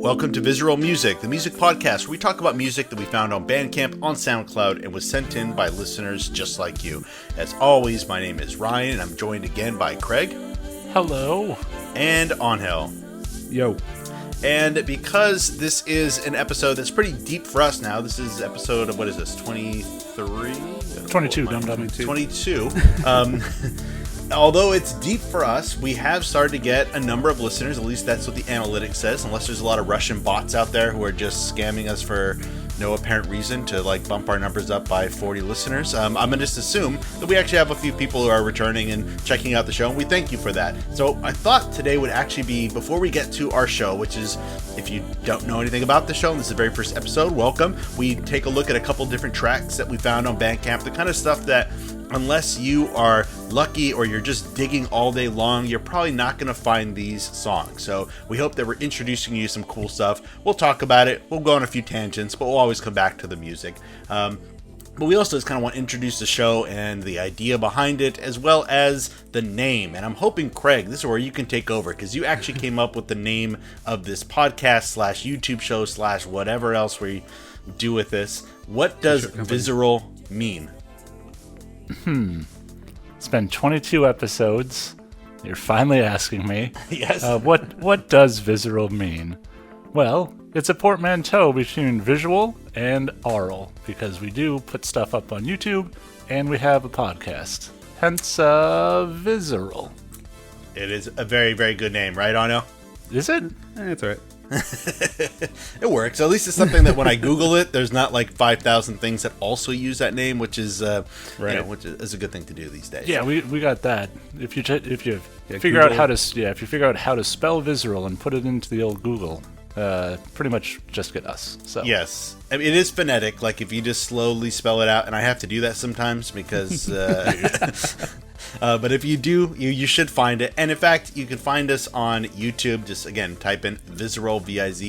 Welcome to Vizaural Music, the music podcast where we talk about music that we found on Bandcamp, on SoundCloud, and was sent in by listeners just like you. As always, my name is Ryan, and I'm joined again by Craig. Hello. And Angel. Yo. And because this is an episode that's pretty deep for us now, this is episode of, what is this, 23? 22, dum-dum. 22. Although it's deep for us, we have started to get a number of listeners. At least that's what the analytics says, unless there's a lot of Russian bots out there who are just scamming us for no apparent reason to bump our numbers up by 40 listeners. I'm going to just assume that we actually have a few people who are returning and checking out the show, and we thank you for that. So I thought today would actually be, before we get to our show, which is, if you don't know anything about the show, and this is the very first episode, welcome. We take a look at a couple different tracks that we found on Bandcamp, the kind of stuff that, unless you are lucky or you're just digging all day long, you're probably not going to find these songs. So we hope that we're introducing you to some cool stuff. We'll talk about it. We'll go on a few tangents, but we'll always come back to the music. But we also just kind of want to introduce the show and the idea behind it, as well as the name. And I'm hoping, Craig, this is where you can take over, because you actually came up with the name of this podcast / YouTube show / whatever else we do with this. What does Vizaural mean? It's been 22 episodes. You're finally asking me. Yes. What does Vizaural mean? Well, it's a portmanteau between visual and aural, because we do put stuff up on YouTube, and we have a podcast. Hence, Vizaural. It is a very, very good name, right, Arno? Is it? It's alright. It works. At least it's something that when I Google it, there's not 5,000 things that also use that name, which is right. Which is a good thing to do these days. Yeah, we got that. If you figure Google. out how to spell Vizaural and put it into the old Google, pretty much just get us. So yes, I mean, it is phonetic. If you just slowly spell it out, and I have to do that sometimes because. But if you do, you should find it. And in fact, you can find us on YouTube. Just again, type in Vizaural, Vizaural.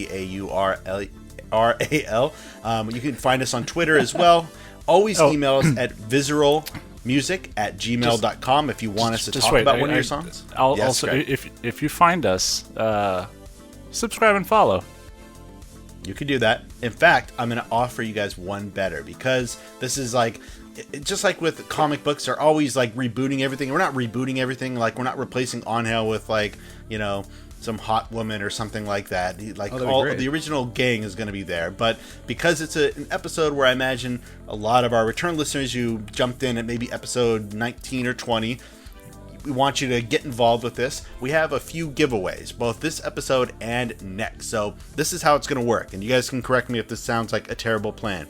You can find us on Twitter as well. Always email us at vizaralmusic@gmail.com if you want us to talk about one of your songs. If you find us, subscribe and follow. You can do that. In fact, I'm going to offer you guys one better, because this is just like with comic books, they're always rebooting everything. We're not rebooting everything. We're not replacing Angel with some hot woman or something like that. All the original gang is going to be there. But because it's an episode where I imagine a lot of our return listeners who jumped in at maybe episode 19 or 20, we want you to get involved with this. We have a few giveaways, both this episode and next. So this is how it's going to work. And you guys can correct me if this sounds like a terrible plan.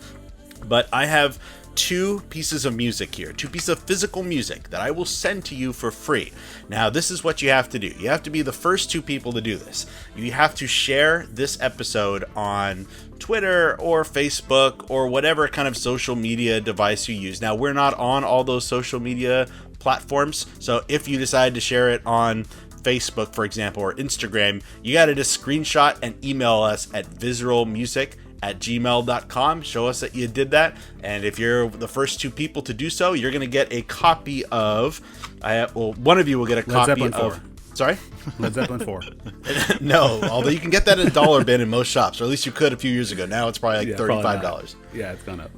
But I have two pieces of music here, two pieces of physical music that I will send to you for free. Now, this is what you have to do. You have to be the first two people to do this. You have to share this episode on Twitter or Facebook or whatever kind of social media device you use. Now, we're not on all those social media platforms, so if you decide to share it on Facebook, for example, or Instagram, you got to just screenshot and email us at vizaralmusic@gmail.com. Show us that you did that, and if you're the first two people to do so, you're going to get a copy of one of you will get a copy of Sorry? Led Zeppelin 4. No, although you can get that at a dollar bin in most shops, or at least you could a few years ago. Now it's probably $35. Yeah, it's gone up.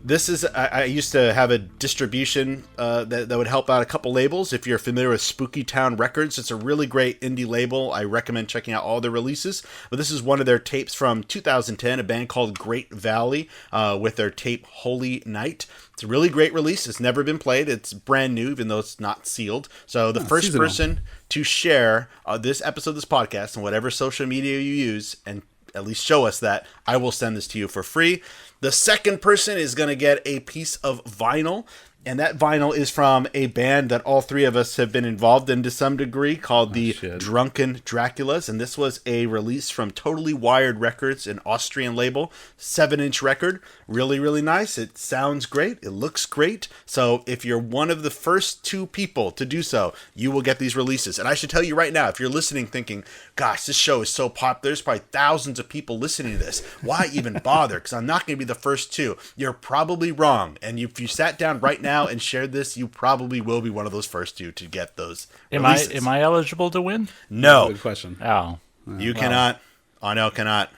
This is, I used to have a distribution that would help out a couple labels. If you're familiar with Spooky Town Records, it's a really great indie label. I recommend checking out all their releases. But this is one of their tapes from 2010, a band called Great Valley, with their tape Holy Night. It's a really great release. It's never been played. It's brand new, even though it's not sealed. So the first person to share this episode of this podcast on whatever social media you use, and at least show us that, I will send this to you for free. The second person is going to get a piece of vinyl, and that vinyl is from a band that all three of us have been involved in to some degree, called the Drunken Draculas, and this was a release from Totally Wired Records, an Austrian label, 7-inch record. Really, really nice. It sounds great. It looks great. So if you're one of the first two people to do so, you will get these releases. And I should tell you right now, if you're listening thinking, gosh, this show is so popular, there's probably thousands of people listening to this, why even bother? Because I'm not going to be the first two. You're probably wrong. And if you sat down right now and shared this, you probably will be one of those first two to get those releases. Am I eligible to win? No. Good question. Oh. You cannot. Oh, no, cannot.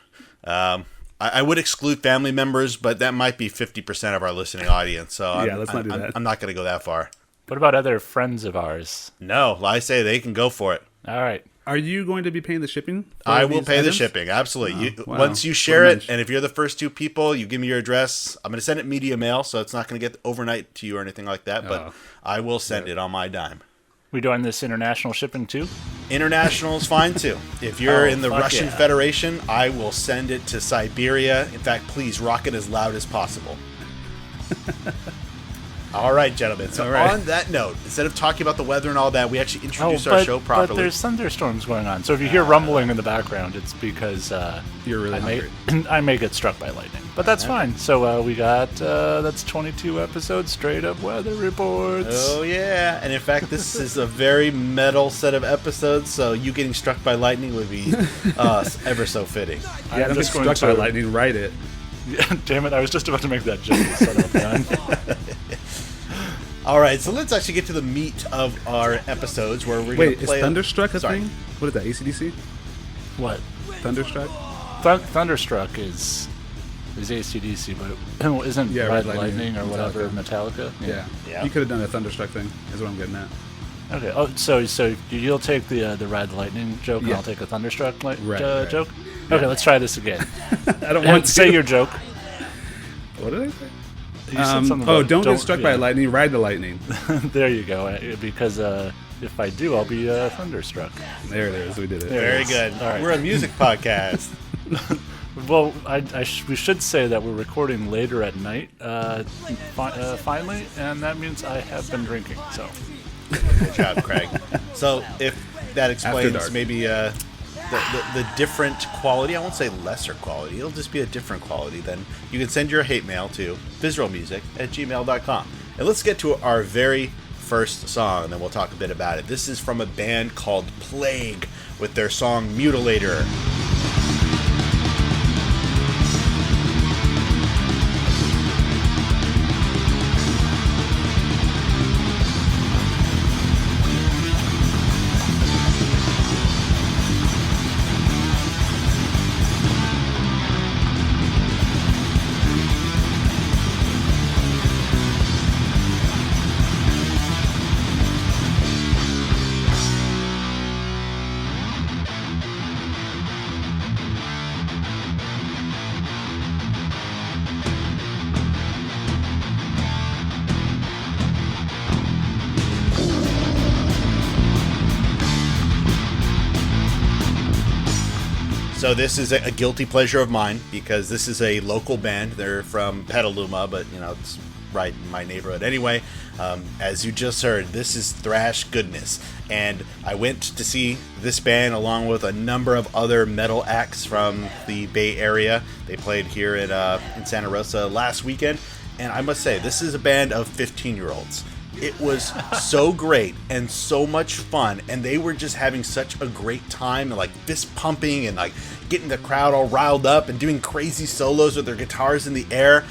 I would exclude family members, but that might be 50% of our listening audience. So let's not do that. I'm not going to go that far. What about other friends of ours? No, I say they can go for it. All right. Are you going to be paying the shipping? I will pay the items? shipping. Absolutely. Wow. Once you share it, and if you're the first 2 people, you give me your address. I'm going to send it media mail, so it's not going to get overnight to you or anything like that. But I will send it on my dime. We doing this international shipping too? International is fine too. If you're in the fuck Russian yeah. Federation, I will send it to Siberia. In fact, please rock it as loud as possible. All right, gentlemen. So on that note, instead of talking about the weather and all that, we actually introduce our show properly. But there's thunderstorms going on. So if you hear rumbling in the background, it's because You're really hungry. I may get struck by lightning. But that's fine. So we got, that's 22 episodes straight up weather reports. Oh, yeah. And in fact, this is a very metal set of episodes, so you getting struck by lightning would be ever so fitting. Yeah, don't get struck by lightning. Write it. Yeah, damn it. I was just about to make that joke. Son of a gun. All right, so let's actually get to the meat of our episodes where we're going to play. Is Thunderstruck a thing? What is that, AC/DC? What? Thunderstruck? Thunderstruck is AC/DC, but it isn't Red Lightning or whatever, Metallica? Yeah. You could have done a Thunderstruck thing, is what I'm getting at. Okay. Oh, so you'll take the Red Lightning joke, and I'll take a Thunderstruck right. joke? Okay, let's try this again. I don't want to say your joke. What did I say? You said something about don't get struck by lightning, ride the lightning. There you go. Because if I do, I'll be thunderstruck. There it is. We did it. Very good. All right. We're a music podcast. Well, we should say that we're recording later at night, finally, and that means I have been drinking. So, good job, Craig. So, if that explains maybe the different quality, I won't say lesser quality, it'll just be a different quality, then you can send your hate mail to visceralmusic@gmail.com. And let's get to our very first song, and then we'll talk a bit about it. This is from a band called Plague with their song Mutalator. So this is a guilty pleasure of mine because this is a local band. They're from Petaluma, but it's right in my neighborhood anyway. As you just heard, this is thrash goodness. And I went to see this band along with a number of other metal acts from the Bay Area. They played here in Santa Rosa last weekend. And I must say, this is a band of 15-year-olds. It was so great and so much fun, and they were just having such a great time and fist pumping and getting the crowd all riled up and doing crazy solos with their guitars in the air.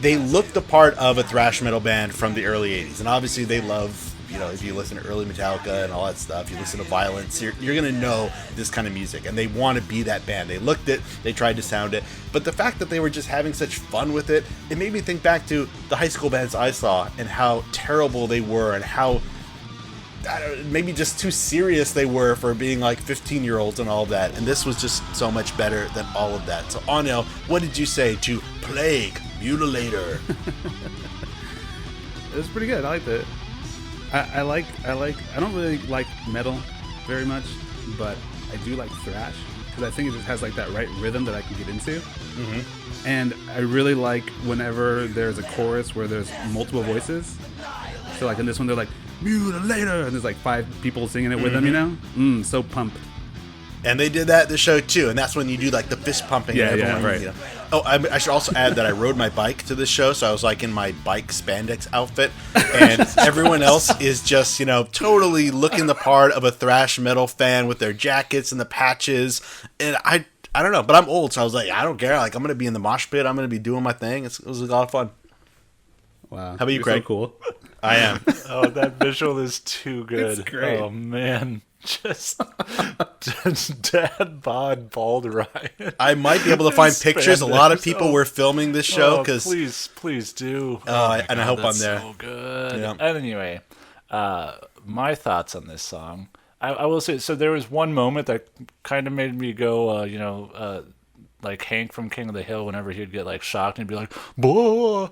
They looked the part of a thrash metal band from the early 80s, and obviously they love, if you listen to early Metallica and all that stuff, you listen to Violence, you're going to know this kind of music, and they want to be that band. They looked it, they tried to sound it, but the fact that they were just having such fun with it, it made me think back to the high school bands I saw and how terrible they were and how maybe just too serious they were for being 15-year-olds and all of that, and this was just so much better than all of that. So, Anil, what did you say to Plague Mutalator? It was pretty good. I liked it. I don't really like metal very much, but I do like thrash because I think it just has that right rhythm that I can get into. Mm-hmm. And I really like whenever there's a chorus where there's multiple voices. So in this one, they're like, Mutalator, and there's 5 people singing it with them, so pumped. And they did that at the show too, and that's when you do the fist pumping. And everyone, right. Oh, I should also add that I rode my bike to this show, so I was in my bike spandex outfit, and everyone else is just totally looking the part of a thrash metal fan with their jackets and the patches. And I don't know, but I'm old, so I was I don't care. I'm gonna be in the mosh pit. I'm gonna be doing my thing. It was a lot of fun. Wow. How about you, Craig? So cool. I am. Oh, that visual is too good. It's great. Oh man, just Dad bod bald Ryan. I might be able to find pictures. A lot of people were filming this show because please do. And I hope I'm there. So good. Yeah. Anyway, my thoughts on this song. I will say, so there was one moment that kind of made me go, like Hank from King of the Hill, whenever he'd get like shocked and he'd be like, "Blah!"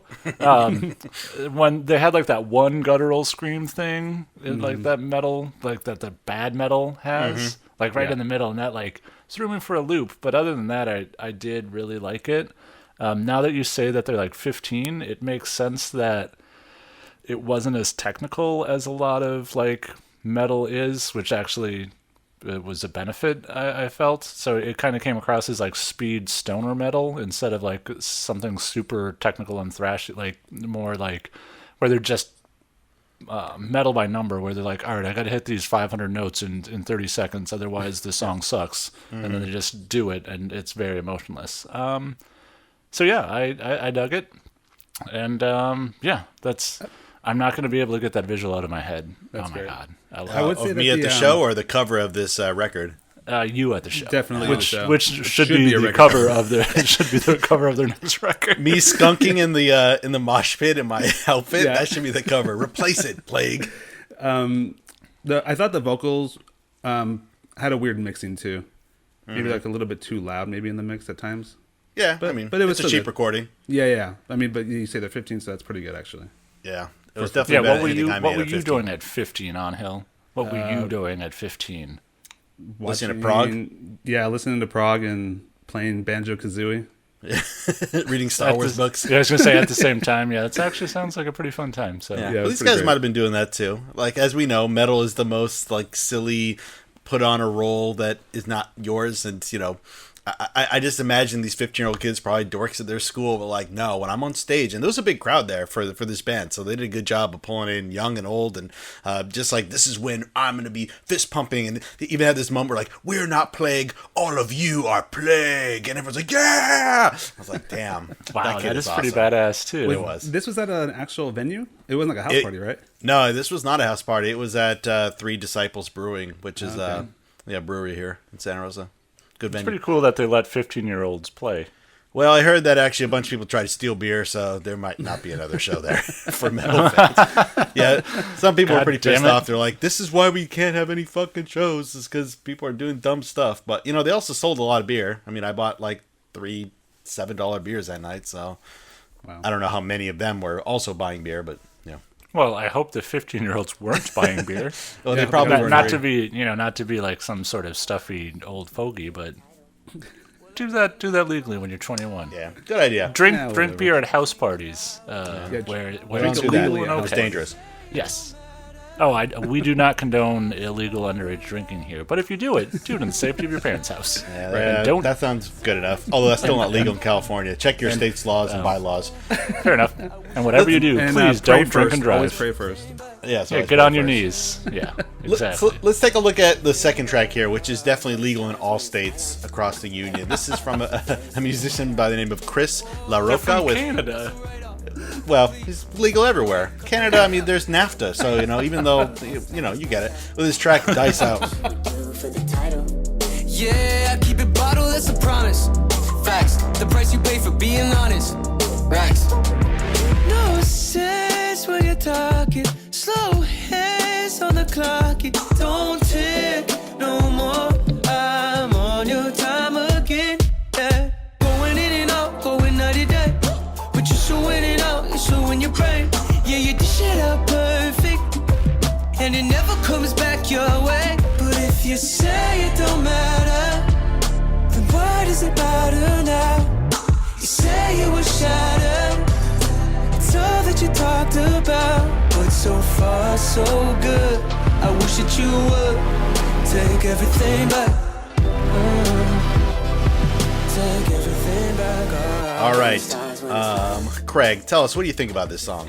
When they had like that one guttural scream thing, like that metal, like that the bad metal has, like right in the middle, and that like threw me for a loop. But other than that, I did really like it. Now that you say that they're like 15, it makes sense that it wasn't as technical as a lot of like metal is, which actually it was a benefit I felt. So it kind of came across as like speed stoner metal instead of like something super technical and thrashy, like more like where they're just metal by number, where they're like, all right, I got to hit these 500 notes in 30 seconds, otherwise the song sucks. And then they just do it, and it's very emotionless. So yeah, I dug it, and that's. I'm not going to be able to get that visual out of my head. That's oh my great. God, I would say of that me at the show or the cover of this record. You at the show, Definitely on the show. which should be a the record. cover of the should be the cover of their next record. Me skunking in the mosh pit in my outfit. Yeah. That should be the cover. Replace it, Plague. I thought the vocals had a weird mixing too. Maybe like a little bit too loud, maybe in the mix at times. Yeah, But but it was still a cheap good. recording. Yeah. I mean, but you say they're 15, so that's pretty good actually. Yeah, it was definitely Yeah, better what were than anything I you made what were at you 15. doing at 15 on Hill? What were you doing at 15? Listening to Prague? Yeah, listening to Prague and playing Banjo Kazooie. Reading Star Wars books. Yeah, I was gonna say at the same time. Yeah, it actually sounds like a pretty fun time. So Yeah, it well, was these pretty guys great. might have been doing that too. Like, as we know, metal is the most like silly, put on a role that is not yours, and I just imagine these 15-year-old kids, probably dorks at their school, but like, no, when I'm on stage, and there was a big crowd there for this band, so they did a good job of pulling in young and old, and just like, this is when I'm going to be fist pumping, and they even had this moment where like, we're not Plague, all of you are Plague, and everyone's like, yeah! I was like, damn, wow, kid that is awesome. pretty badass too. It was. This was at an actual venue? It wasn't like a house party, right? No, this was not a house party. It was at Three Disciples Brewing, which is brewery here in Santa Rosa. Good venue. It's pretty cool that they let 15-year-olds play. Well, I heard that actually a bunch of people tried to steal beer, so there might not be another show there for metal fans. Yeah, some people are pretty damn pissed it. off. They're like, this is why we can't have any fucking shows, is because people are doing dumb stuff. But, they also sold a lot of beer. I mean, I bought like 3 $7 beers that night, so Wow. I don't know how many of them were also buying beer, but, Well, I hope the 15-year-olds weren't buying beer. Well, they probably were not to be like some sort of stuffy old fogey, but do that legally when you're 21. Yeah, good idea. Drink whatever. beer at house parties where Don't it's do that. cool and It was okay. dangerous. Yes. Oh, we do not condone illegal underage drinking here, but if you do it in the safety of your parents' house. Yeah, And don't. that sounds good enough. Although that's still not legal in California. Check your state's laws and bylaws. Fair enough. And whatever you do, And please pray don't drink first. and drive. Always pray first. Yeah, so Yeah, get on your knees. Yeah, exactly. Let's take a look at the second track here, which is definitely legal in all states across the union. This is from a musician by the name of Chris They're LaRocca. from Canada. Well, he's legal everywhere. Canada, I mean, there's NAFTA, so, even though, you get it. With his track, Dice Out. Yeah, I keep it bottled, that's a promise. Facts, the price you pay for being honest. Racks. No sense when you're talking. Slow hands on the clock. It don't tick no more. I'm on your time again. Yeah. Going in and out, going night and day. But you're so in and out, you're so in your brain. Yeah, you dish it out perfect. And it never comes back your way. But if you say it don't matter, then why does it matter now? You say you were shattered. It's all that you talked about. But so far, so good. I wish that you would take everything back. Take everything back. All right. Craig, tell us, what do you think about this song?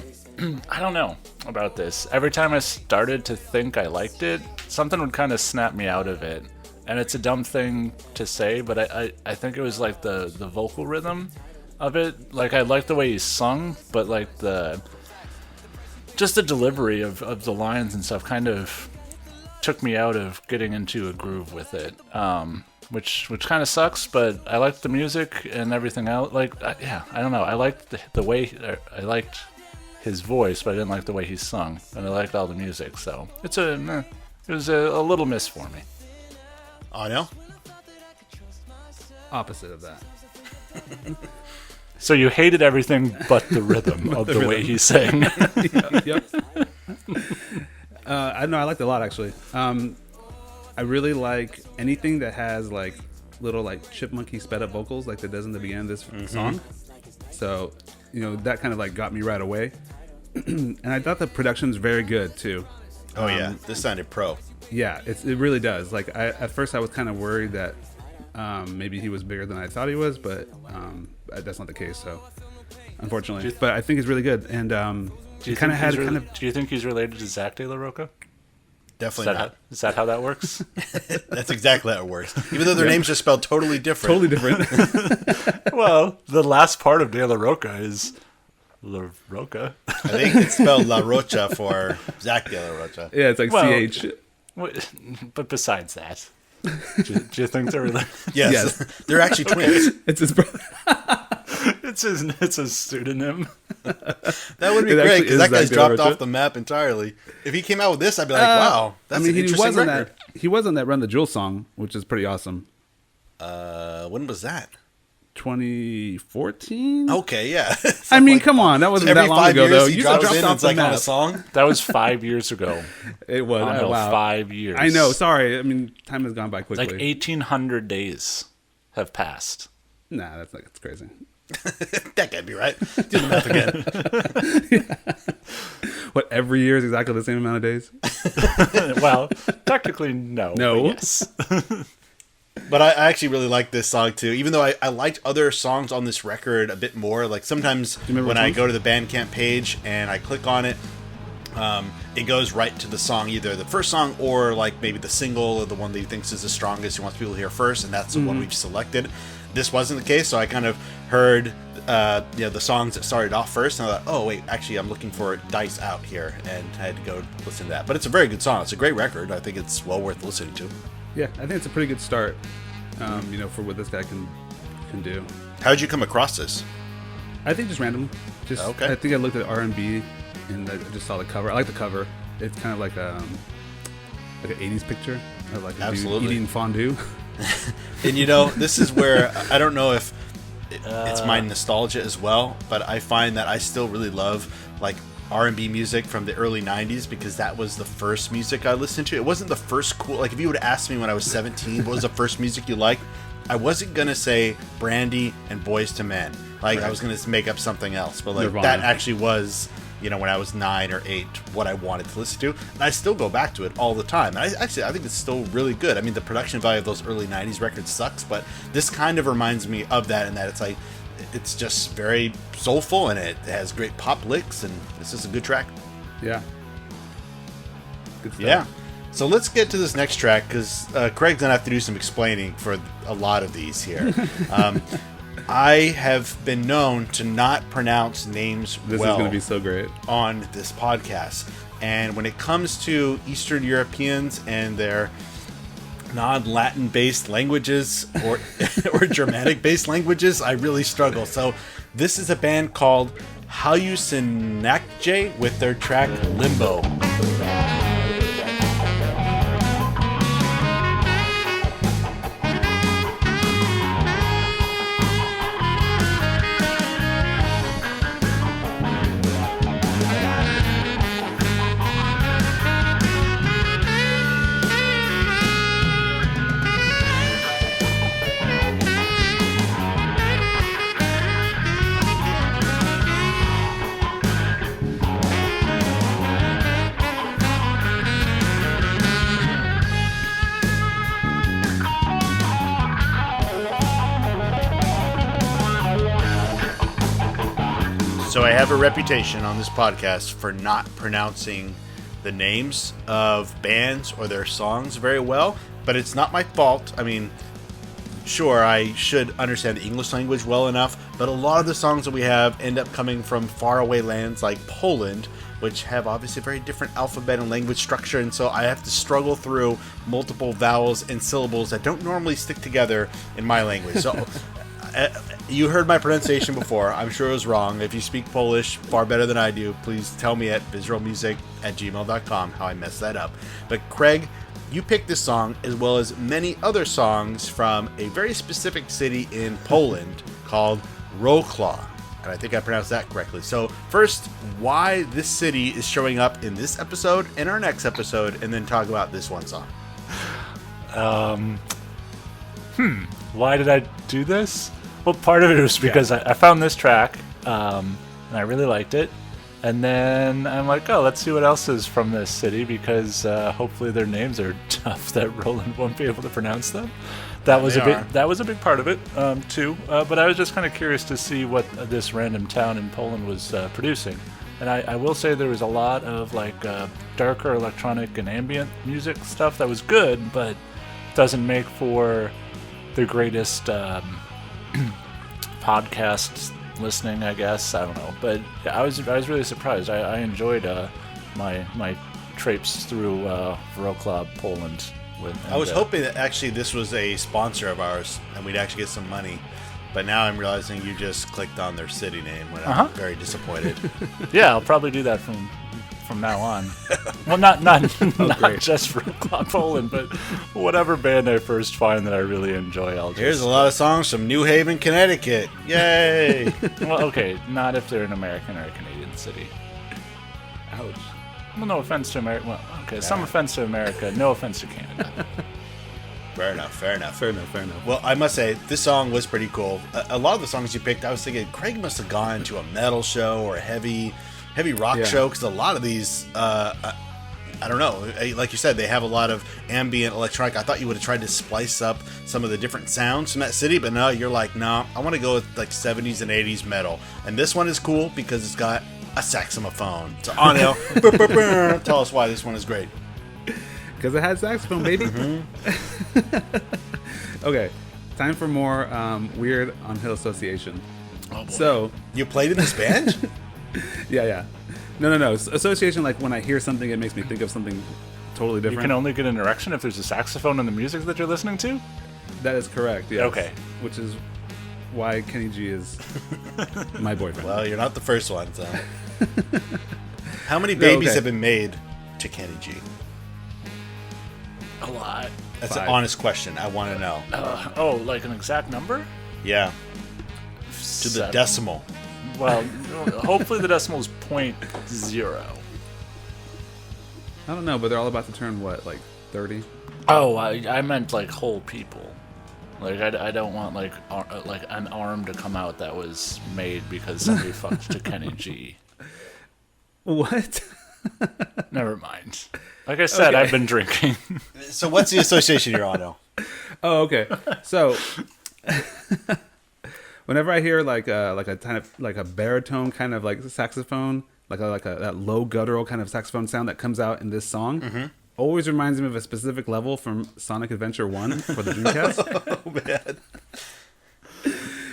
I don't know about this. Every time I started to think I liked it, something would kind of snap me out of it. And it's a dumb thing to say, but I think it was like the vocal rhythm of it. Like, I liked the way he sung, but like the delivery of the lines and stuff kind of took me out of getting into a groove with it, which kind of sucks. But I liked the music and everything else. I don't know. I liked the way I liked his voice, but I didn't like the way he sung, and I liked all the music. So it was a little miss for me. Oh no. Opposite of that. So you hated everything but the rhythm of the way he sang. Yep. I know I liked it a lot actually. I really like anything that has like little like chipmunky sped up vocals like that does in the beginning of this song. So that kind of like got me right away. And I thought the production's very good too. Oh yeah, this sounded pro. Yeah, it really does. Like at first I was kind of worried that maybe he was bigger than I thought he was, but that's not the case. So unfortunately, but I think he's really good. And Do you think he's related to Zach De La Rocca? Definitely not. Is that how that works? That's exactly how it works. Even though their names are spelled totally different. Totally different. Well, the last part of De La Rocca is LaRocca. I think it's spelled La Rocha for Zach De La Rocha. Yeah, it's like CH. But besides that, do you think they're related? Yes. They're actually twins. It's his brother. It's his pseudonym. That would be great because that guy's dropped off the map entirely. If he came out with this, I'd be like, wow, that's an interesting record. He was on that Run the Jewels song, which is pretty awesome. When was that? 2014. Okay, yeah. I mean, come on, that wasn't that long ago, though. You dropped in and it's like on a song. That was 5 years ago. It was. Oh, wow. 5 years. I know. Sorry. I mean, time has gone by quickly. Like 1,800 days have passed. Nah, that's crazy. That can't be right. Do the math again. What, every year is exactly the same amount of days? Well, technically, no. No. Yes. But I actually really like this song too, even though I liked other songs on this record a bit more. Like sometimes when I go to the Bandcamp page and I click on it, it goes right to the song, either the first song or like maybe the single or the one that he thinks is the strongest, he wants people to hear first, and that's the one we've selected. This wasn't the case, so I kind of heard the songs that started off first, and I thought, oh wait, actually I'm looking for Dice Out here, and I had to go listen to that. But it's a very good song. It's a great record. I think it's well worth listening to. Yeah, I think it's a pretty good start, for what this guy can do. How did you come across this? I think just random. Okay. I think I looked at R&B and I just saw the cover. I like the cover. It's kind of like an 80s picture of like a dude eating fondue. And this is where I don't know if it's my nostalgia as well, but I find that I still really love like R&B music from the early 90s because that was the first music I listened to. It wasn't the first cool, like if you would have asked me when I was 17 what was the first music you liked, I wasn't gonna say Brandy and Boys to Men. Like I was gonna make up something else, but like Nirvana. That actually was when I was 9 or 8 what I wanted to listen to, and I still go back to it all the time. And I think it's still really good. I mean, the production value of those early 90s records sucks, but this kind of reminds me of that, in that it's like it's just very soulful and it has great pop licks, and this is a good track. Yeah. Good stuff. Yeah. So let's get to this next track because Craig's gonna have to do some explaining for a lot of these here. I have been known to not pronounce names This is going to be so great on this podcast, and when it comes to Eastern Europeans and their non-Latin based languages or Germanic based languages, I really struggle. So this is a band called Halucynacje with their track Limbo. So I have a reputation on this podcast for not pronouncing the names of bands or their songs very well, but it's not my fault. I mean, sure, I should understand the English language well enough, but a lot of the songs that we have end up coming from faraway lands like Poland, which have obviously a very different alphabet and language structure, and so I have to struggle through multiple vowels and syllables that don't normally stick together in my language. So you heard my pronunciation before. I'm sure it was wrong. If you speak Polish far better than I do, please tell me at visceralmusic@gmail.com how I messed that up. But Craig, you picked this song as well as many other songs from a very specific city in Poland called Wroclaw. And I think I pronounced that correctly. So first, why this city is showing up in this episode and our next episode, and then talk about this one song. Why did I do this? Well, part of it was because I found this track, and I really liked it. And then I'm like, oh, let's see what else is from this city, because hopefully their names are tough that Roland won't be able to pronounce them. That was a big part of it, too. But I was just kind of curious to see what this random town in Poland was producing. And I will say there was a lot of like darker electronic and ambient music stuff that was good, but doesn't make for the greatest podcast listening, I guess. I don't know, but I was really surprised. I enjoyed my traipse through Wroclaw, Poland. I was hoping that actually this was a sponsor of ours and we'd actually get some money, but now I'm realizing you just clicked on their city name, and I'm very disappointed. Yeah, I'll probably do that from now on. Well, not just Wroclaw, Poland, but whatever band I first find that I really enjoy, I'll just... Here's a lot of songs from New Haven, Connecticut. Yay! Well, okay, not if they're an American or a Canadian city. Ouch. Well, no offense to America. Well, okay, some offense to America, no offense to Canada. Fair enough. Well, Well, I must say, this song was pretty cool. A lot of the songs you picked, I was thinking, Craig must have gone to a metal show or a heavy rock show, because a lot of these, I don't know, like you said, they have a lot of ambient electronic. I thought you would have tried to splice up some of the different sounds from that city, but no, you're like, no, I want to go with like 70s and 80s metal. And this one is cool because it's got a saxophone. So, Anil, tell us why this one is great. because it had saxophone, baby. Okay, time for more weird on-hill association. Oh, boy. So, You played in this band? yeah. No. Association, like when I hear something, it makes me think of something totally You different. can only get an erection if there's a saxophone in the music that you're listening to? That is correct, yes. Okay. Which is why Kenny G is my boyfriend. Well, you're not the first one, so. How many babies okay. have been made to Kenny G? A lot. That's 5. an honest question. I want to know. Like an exact number? Yeah. To the 7. decimal. Well, hopefully the decimal is 0.0. I don't know, but they're all about to turn, what, like 30? Oh, I meant like whole people. Like I don't want like an arm to come out that was made because somebody fucked to Kenny G. What? Never mind. Like I said, Okay. I've been drinking. So what's the association you're on now? Oh, okay. So, whenever I hear like a kind of like a baritone kind of like saxophone, like a that low guttural kind of saxophone sound that comes out in this song, always reminds me of a specific level from Sonic Adventure 1 for the Dreamcast. Oh, man.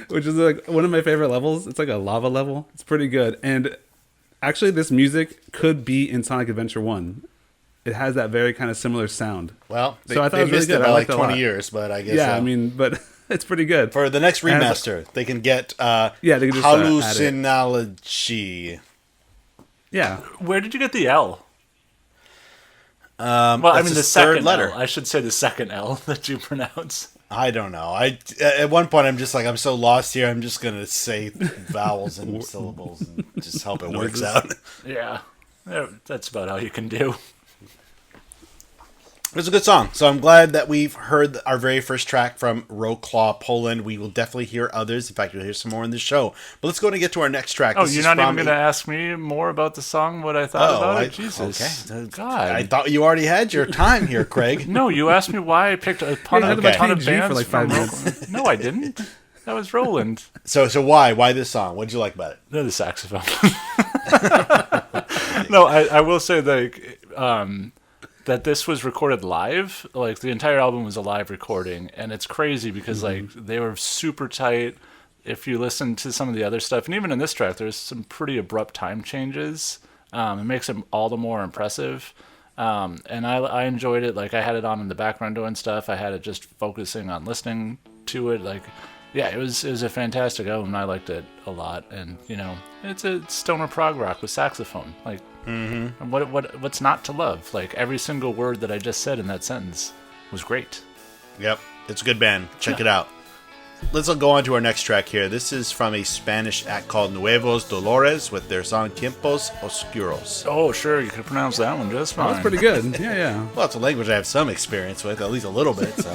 Which is like one of my favorite levels. It's like a lava level. It's pretty good. And actually, this music could be in Sonic Adventure 1. It has that very kind of similar sound. Well, they, So I thought they it was really missed good. it by I like liked it a 20 lot. years, but I guess Yeah, I mean, but it's pretty good. for the next And it has remaster, they can get they can just add it. Halucynacje. Yeah. Where did you get the L? Well, I That's mean the his second third letter. L. I should say the second L that you pronounce. I don't know. At one point I'm just like, I'm so lost here. I'm just gonna say vowels and syllables and just hope it works out. Yeah, that's about all you can do. It's a good song, so I'm glad that we've heard our very first track from Wroclaw, Poland. We will definitely hear others. In fact, you'll hear some more in the show. But let's go and get to our next track. Oh, This you're is not even from going to ask me more about the song, what I thought about it? Jesus. Okay. God. I thought you already had your time here, Craig. No, you asked me why I picked a ton, Yeah, of, you had ton of about KG bands for like 5 from minutes. Roca. No, I didn't. That was Roland. So why this song? What did you like about it? The saxophone. No, I will say that this was recorded live. Like the entire album was a live recording, and it's crazy because like they were super tight. If you listen to some of the other stuff, and even in this track, there's some pretty abrupt time changes. It makes it all the more impressive. And I enjoyed it. Like, I had it on in the background doing stuff. I had it just focusing on listening to it. Like, yeah, it was a fantastic album. I liked it a lot. And, you know, it's a stoner prog rock with saxophone. Like, what's not to love? Like, every single word that I just said in that sentence was great. Yep, it's a good band. Check it out. Let's go on to our next track here. This is from a Spanish act called Nuevos Dolores with their song Tiempos, Oscuros. Oh, sure, you could pronounce that one just fine. That's pretty good. Yeah. Well, it's a language I have some experience with, at least a little bit, so...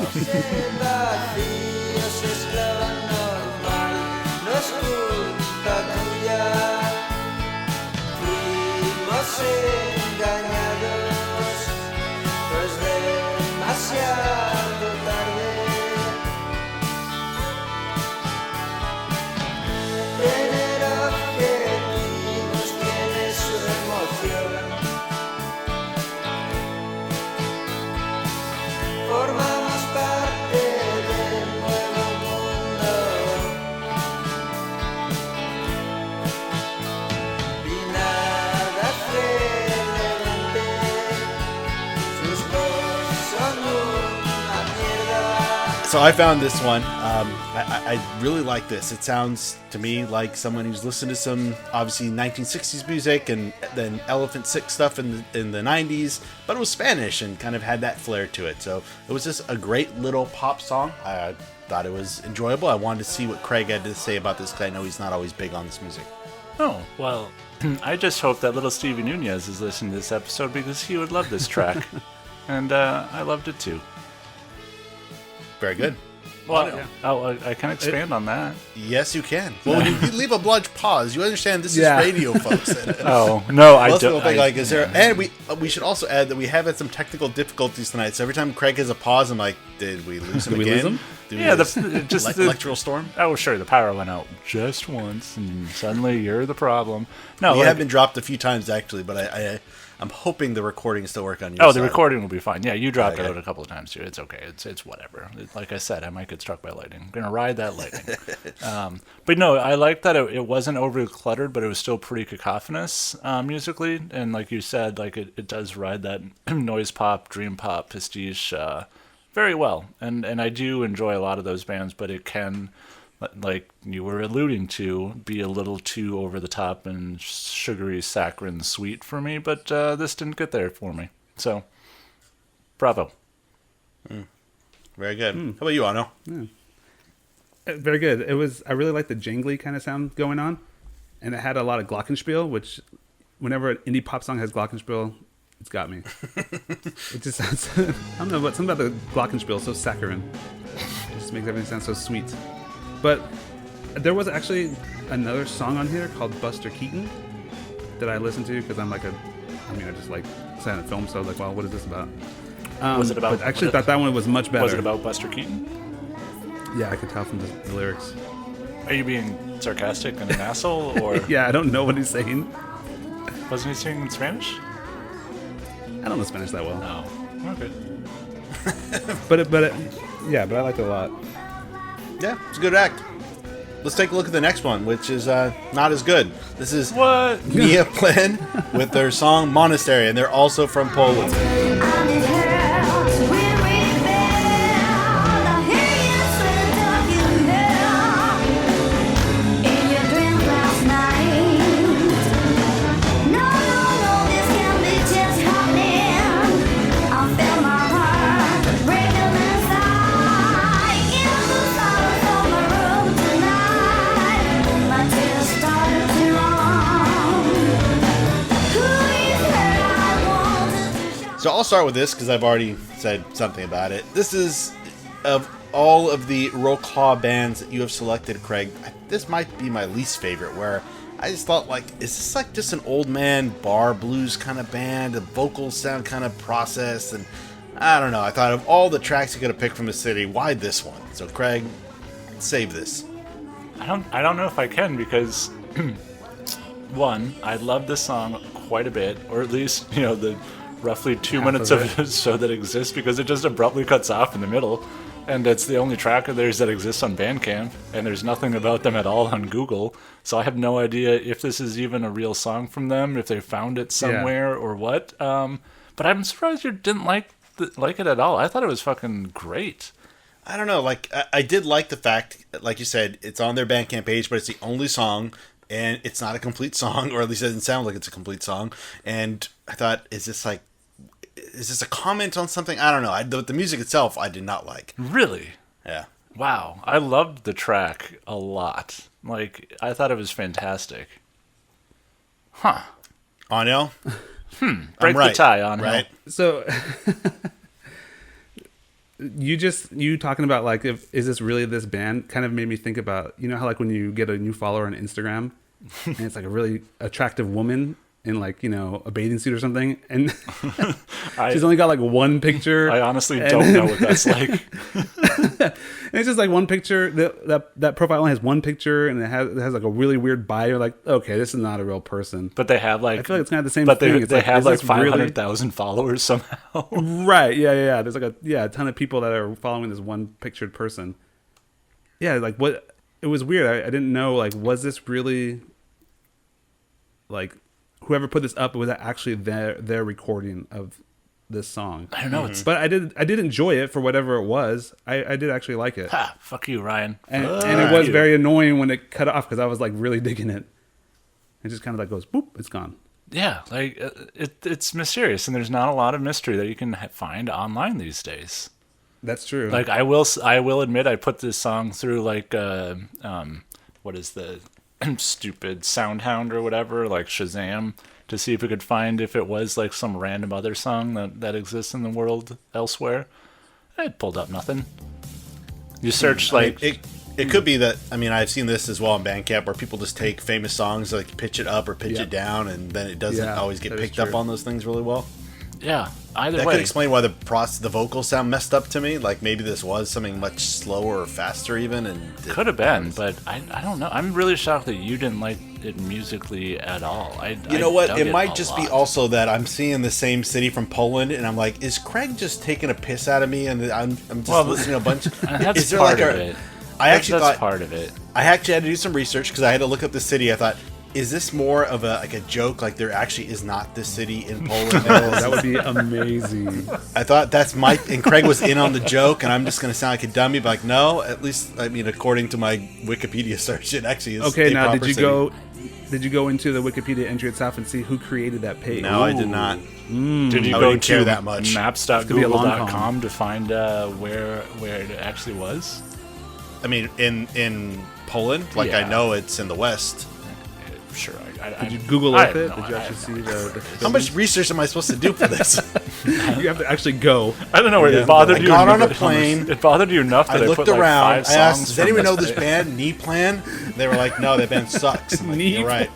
So I found this one. I really like this. It sounds to me like someone who's listened to some obviously 1960s music and then Elephant Six stuff in the 90s, but it was Spanish and kind of had that flair to it. So it was just a great little pop song. I thought it was enjoyable. I wanted to see what Craig had to say about this because I know he's not always big on this music. Oh, well, I just hope that little Stevie Nunez is listening to this episode because he would love this track. And I loved it too. Very good. Well, I can expand on that. Yes, you can. Well, when you leave a blunt pause, you understand this is radio, folks. Oh, no, I Most don't. people think, like, is there... And we should also add that we have had some technical difficulties tonight, so every time Craig has a pause, I'm like, did we lose him again? Lose him? Yeah, just the electoral storm? Oh, sure, the power went out just once, and suddenly you're the problem. No, We have been dropped a few times, actually, but I'm hoping the recording still work on your Oh, side. the recording will be fine. Yeah, you dropped Okay. it out a couple of times too. It's okay. It's whatever. Like I said, I might get struck by lightning. I'm gonna ride that lightning. But no, I like that it wasn't overly cluttered, but it was still pretty cacophonous musically. And like you said, like it does ride that noise pop, dream pop, pastiche very well. And I do enjoy a lot of those bands, but it can, like you were alluding to, be a little too over the top and sugary, saccharine, sweet for me, but this didn't get there for me. So, bravo. Very good. How about you, Arno? Very good. It was. I really liked the jingly kind of sound going on, and it had a lot of glockenspiel, which whenever an indie pop song has glockenspiel, it's got me. It just sounds. I don't know, but something about the glockenspiel is so saccharine. It just makes everything sound so sweet. But there was actually another song on here called Buster Keaton that I listened to because I just like silent film, so I was like, well, what is this about? Was it about? But I actually thought that one was much better. Was it about Buster Keaton? Yeah, I could tell from the lyrics. Are you being sarcastic and an asshole, or Yeah, I don't know what he's saying. wasn't he singing in Spanish? I don't know Spanish that well. Oh, okay. But I liked it a lot. Yeah, it's a good act. Let's take a look at the next one, which is not as good. This is What? Neaplan with their song Monastery, and they're also from Poland. So I'll start with this because I've already said something about it. This is, of all of the Wroclaw bands that you have selected, Craig, this might be my least favorite, where I just thought, like, is this like just an old man bar blues kind of band? The vocals sound kind of processed, and I don't know. I thought of all the tracks you could have picked from the city, why this one? So Craig, save this. I don't know if I can because one, I love this song quite a bit, or at least, the roughly 2 minutes of it so that exists, because it just abruptly cuts off in the middle. And it's the only track of theirs that exists on Bandcamp, and there's nothing about them at all on Google. So I have no idea if this is even a real song from them, if they found it somewhere or what. But I'm surprised you didn't like it at all. I thought it was fucking great. I don't know. Like, I did like the fact, like you said, it's on their Bandcamp page, but it's the only song, and it's not a complete song, or at least it doesn't sound like it's a complete song. And I thought, is this a comment on something? I don't know. The music itself, I did not like. Really? Yeah. Wow. I loved the track a lot. Like, I thought it was fantastic. Huh. Aniel? Break the tie, on right? So you talking about like, is this really this band kind of made me think about, you know how like when you get a new follower on Instagram and it's like a really attractive woman in like, you know, a bathing suit or something, and she's only got like one picture. I honestly don't know what that's like. And it's just like one picture. That profile only has one picture, and it has like a really weird bio. Like, okay, this is not a real person. But they have like, I feel like it's kind of the same but thing. They have like is this really- 500,000 followers somehow. Right? Yeah. There's like a ton of people that are following this one pictured person. Yeah, like what? It was weird. I didn't know. Like, was this really like whoever put this up? Was that actually their recording of this song? I don't know. But I did enjoy it for whatever it was. I did actually like it. Ha, fuck you, Ryan. And it was very annoying when it cut off because I was like really digging it. It just kind of like goes boop, it's gone. Yeah, like it's mysterious, and there's not a lot of mystery that you can find online these days. That's true. Like I will admit, I put this song through like what is the stupid Soundhound or whatever, like Shazam, to see if we could find if it was like some random other song that exists in the world elsewhere. It pulled up nothing. You search like it could be that, I mean, I've seen this as well on Bandcamp where people just take famous songs, like pitch it up or pitch it down, and then it doesn't always get picked up on those things really well. yeah. Either That way, could explain why the vocals sound messed up to me. Like maybe this was something much slower or faster even, and could have been, but I don't know. I'm really shocked that you didn't like it musically at all. You know what? dug It might just be lot. also that I'm seeing the same city from Poland, and I'm like, is Craig just taking a piss out of me? And I'm just listening to a bunch. That's is there part like of it. I actually That's thought part of it. I actually had to do some research because I had to look up the city. I thought, is this more of a joke? Like there actually is not this city in Poland. that would be amazing. I thought that's and Craig was in on the joke, and I'm just going to sound like a dummy, but like, no, at least, I mean, according to my Wikipedia search, it actually is. Okay, now proper city. did you go into the Wikipedia entry itself and see who created that page? No, I did not. Did you I go wouldn't care to that much. maps.google.com to find where it actually was? I mean, in Poland, like Yeah. I know it's in the West. Sure. Did you Google I Earth have it? no- Did you I actually have see no the How much research am I supposed to do for this? You have to actually go. I don't know. Yeah. It bothered I you. got on a enough- plane. It bothered you enough that I I looked put like around. 5 I asked, songs does from anyone know this this band, Neaplan? They were like, no, that band sucks. I'm like, you're right.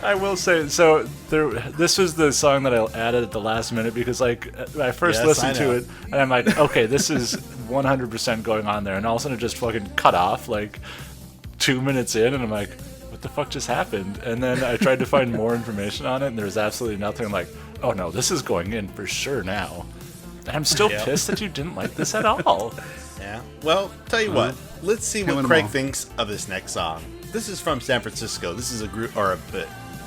I will say, so this was the song that I added at the last minute because, like, I first Yes, listened I to know. it and I'm like, okay, this is 100% going on there, and all of a sudden it just fucking cut off like 2 minutes in, and I'm like, what the fuck just happened? And then I tried to find more information on it, and there was absolutely nothing. I'm like, oh no, this is going in for sure now. And I'm still Yeah. pissed that you didn't like this at all. Yeah. Well, tell you what. Let's see Killing what 'em Craig all. thinks of this next song. This is from San Francisco. This is a group, or a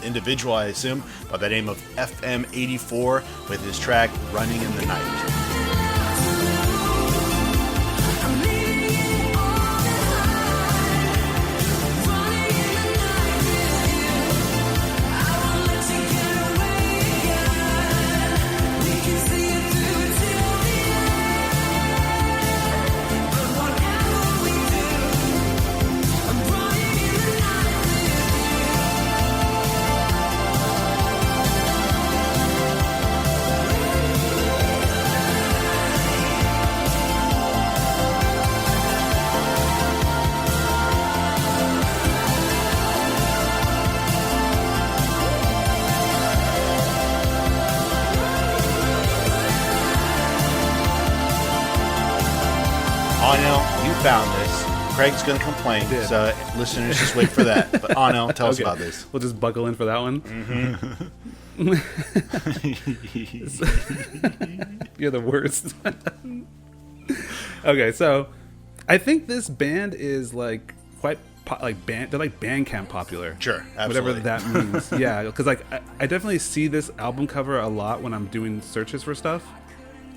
individual, I assume, by the name of FM84 with his track Running in the Night. Oh, now you found this. Craig's going to complain, so listeners just wait for that. But Anil, tell us about this. We'll just buckle in for that one. You're the worst. Okay, so I think this band is like quite they're like Bandcamp popular. Sure, absolutely. Whatever that means. Yeah, because like I definitely see this album cover a lot when I'm doing searches for stuff.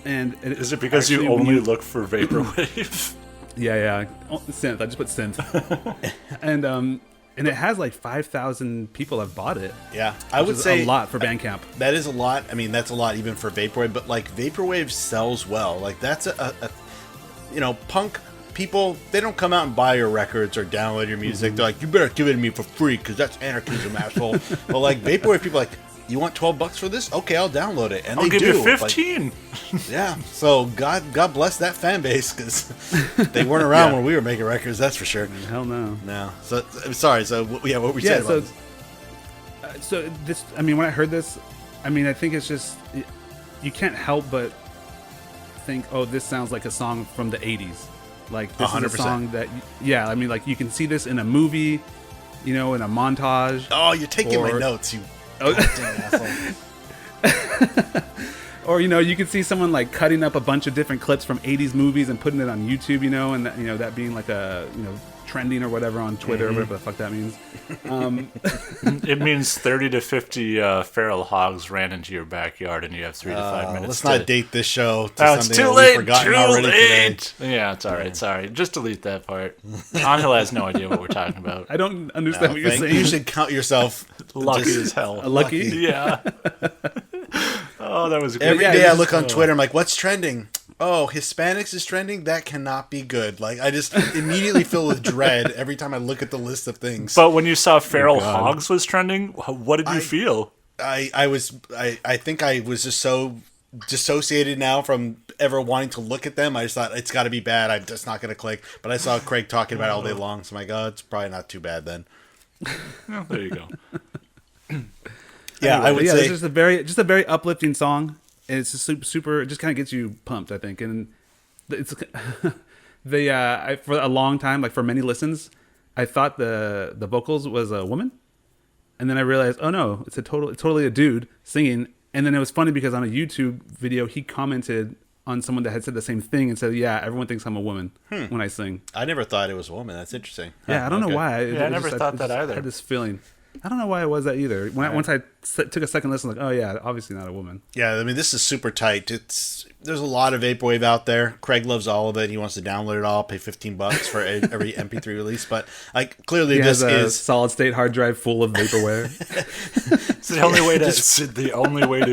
And is it because you only look for vaporwave? Yeah. Oh, synth. I just put synth. And it has like 5,000 people have bought it. Yeah, I would say a lot for Bandcamp. That is a lot. I mean, that's a lot even for Vaporwave. But like Vaporwave sells well. Like that's a punk people. They don't come out and buy your records or download your music. They're like, you better give it to me for free because that's anarchism, asshole. But like Vaporwave people, are like, you want $12 for this? Okay, I'll download it, and I'll give you 15. Like, yeah. So God bless that fan base because they weren't around when we were making records. That's for sure. Hell no. No. So I'm sorry. So what were you saying about this? So this. I mean, when I heard this, I mean, I think it's just you can't help but think, oh, this sounds like a song from the '80s. Like this 100%. Is a song that, I mean, like you can see this in a movie, in a montage. Oh, you're taking my notes, you. Oh, or you can see someone like cutting up a bunch of different clips from 80s movies and putting it on YouTube, and that, that being like a trending or whatever on Twitter or whatever the fuck that means. It means 30 to 50 feral hogs ran into your backyard and you have 3 to 5 minutes. Let's not date this show to it's something too that late. we've forgotten Too already late. today. Yeah, it's all right. Sorry. Just delete that part. Angel has no idea what we're talking about. I don't understand what you're saying. You should count yourself lucky as hell. Lucky? Yeah. Oh, that was great. Every day I look on Twitter, I'm like, what's trending? Oh, Hispanics is trending? That cannot be good. Like, I just immediately feel with dread every time I look at the list of things. But when you saw feral hogs was trending, what did you feel? I think I was just so dissociated now from ever wanting to look at them. I just thought, it's got to be bad. I'm just not going to click. But I saw Craig talking about it all day long, so I'm like, oh, it's probably not too bad then. Well, there you go. Yeah, anyway, I would say it's just a very uplifting song. And it's just super. It just kind of gets you pumped, I think. And it's for a long time, like for many listens, I thought the vocals was a woman, and then I realized, oh no, it's totally a dude singing. And then it was funny because on a YouTube video, he commented on someone that had said the same thing and said, "Yeah, everyone thinks I'm a woman when I sing." I never thought it was a woman. That's interesting. Yeah, I don't know why. I never thought that either. I had this feeling. I don't know why it was that either. Once I took a second listen, like, oh yeah, obviously not a woman. Yeah, I mean, this is super tight. There's a lot of Vaporwave out there. Craig loves all of it. He wants to download it all, pay $15 for every MP3 release. But clearly, this is solid state hard drive full of Vaporwave. It's the only way to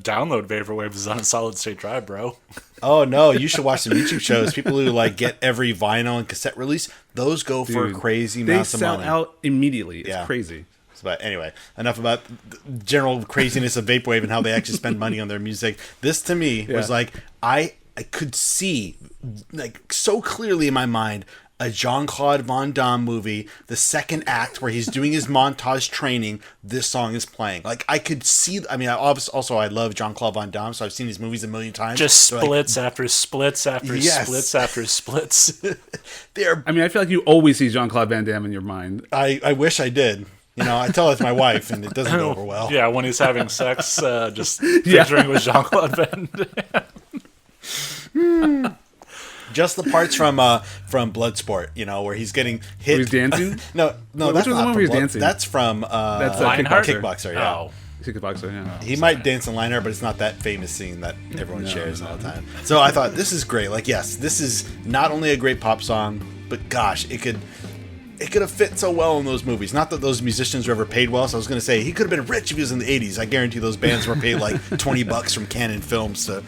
download Vaporwave is on a solid state drive, bro. Oh no, you should watch some YouTube shows. People who get every vinyl and cassette release, those go for crazy amounts of money. They sell out immediately. It's crazy. But anyway, enough about the general craziness of Vaporwave and how they actually spend money on their music. This to me was like, I could see so clearly in my mind a Jean-Claude Van Damme movie, the second act where he's doing his montage training, this song is playing. Like I could see, I mean, I love Jean-Claude Van Damme, so I've seen his movies a million times. Just splits after splits after splits after splits. I mean, I feel like you always see Jean-Claude Van Damme in your mind. I wish I did. I tell it to my wife, and it doesn't go over well. Yeah, when he's having sex, just picturing with Jean-Claude Van Damme. Just the parts from Bloodsport, where he's getting hit. Where he's dancing? No, which that's was the not one where he's dancing. That's from that's Kickboxer. Yeah. Oh. Kickboxer, yeah. He might dance in Lionheart, but it's not that famous scene that everyone shares all the time. So I thought, this is great. Like, yes, this is not only a great pop song, but gosh, it could have fit so well in those movies. Not that those musicians were ever paid well, so I was going to say he could have been rich if he was in the 80s. I guarantee those bands were paid like $20 from Canon Films to,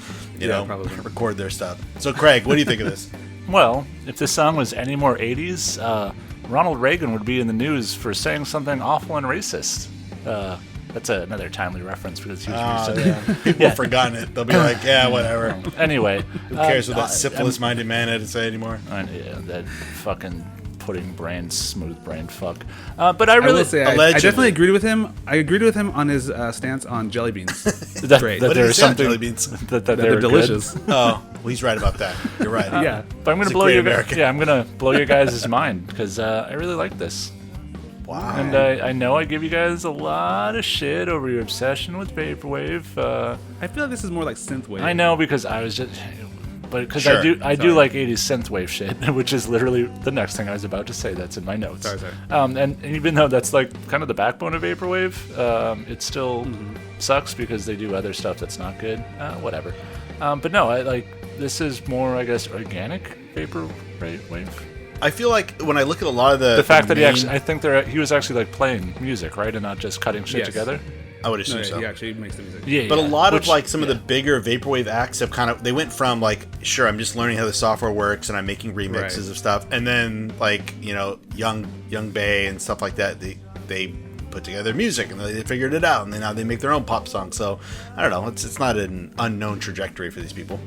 record their stuff. So, Craig, what do you think of this? Well, if this song was any more 80s, Ronald Reagan would be in the news for saying something awful and racist. That's another timely reference because he was People have forgotten it. They'll be like, yeah, whatever. Anyway. Who cares what that syphilis-minded man had to say anymore? That fucking off-putting brain, smooth brain fuck. But I I really will say, I definitely agreed with him. I agreed with him on his stance on jelly beans. Great. that What did he there's say on something jelly beans? that They're they're delicious. Oh, well, he's right about that. You're right. Yeah. But I'm gonna He's a blow great your American. I'm gonna blow your guys' mind because I really like this. Wow. And I know I give you guys a lot of shit over your obsession with Vaporwave. I feel like this is more like synthwave. I know because I was just, but because Sure. I do like 80s synthwave shit, which is literally the next thing I was about to say. That's in my notes. Sorry. And even though that's like kind of the backbone of Vaporwave, it still sucks because they do other stuff that's not good. Whatever. But no, I like this is more, I guess, organic Vaporwave. I feel like when I look at a lot of The fact that main, I think he was actually like playing music, right, and not just cutting shit Yes. together. I would No, assume so. he actually makes the music. Yeah, But a lot of Which- like some of yeah. the bigger vaporwave acts have they went from like, sure, I'm just learning how the software works and I'm making remixes Right. of stuff, and then like Young Bay and stuff like that. They put together music and they figured it out, and now they make their own pop song. So I don't know. It's not an unknown trajectory for these people.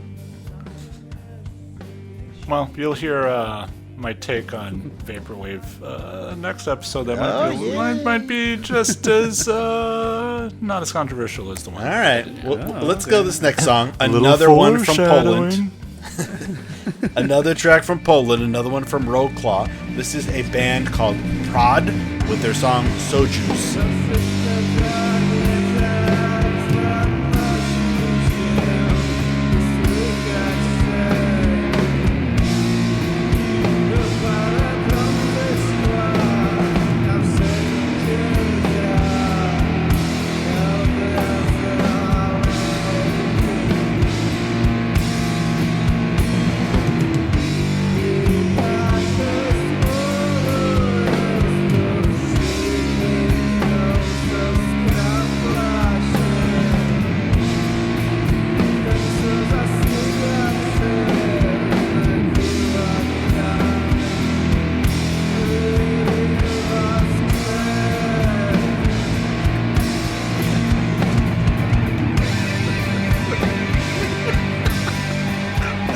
Well, you'll hear my take on Vaporwave next episode. That might be just as not as controversial as the one. All right, well, let's go this next song. Little Another one from Poland. foreshadowing. Another track from Poland. Another one from Wroclaw. This is a band called Prad with their song Sojuz.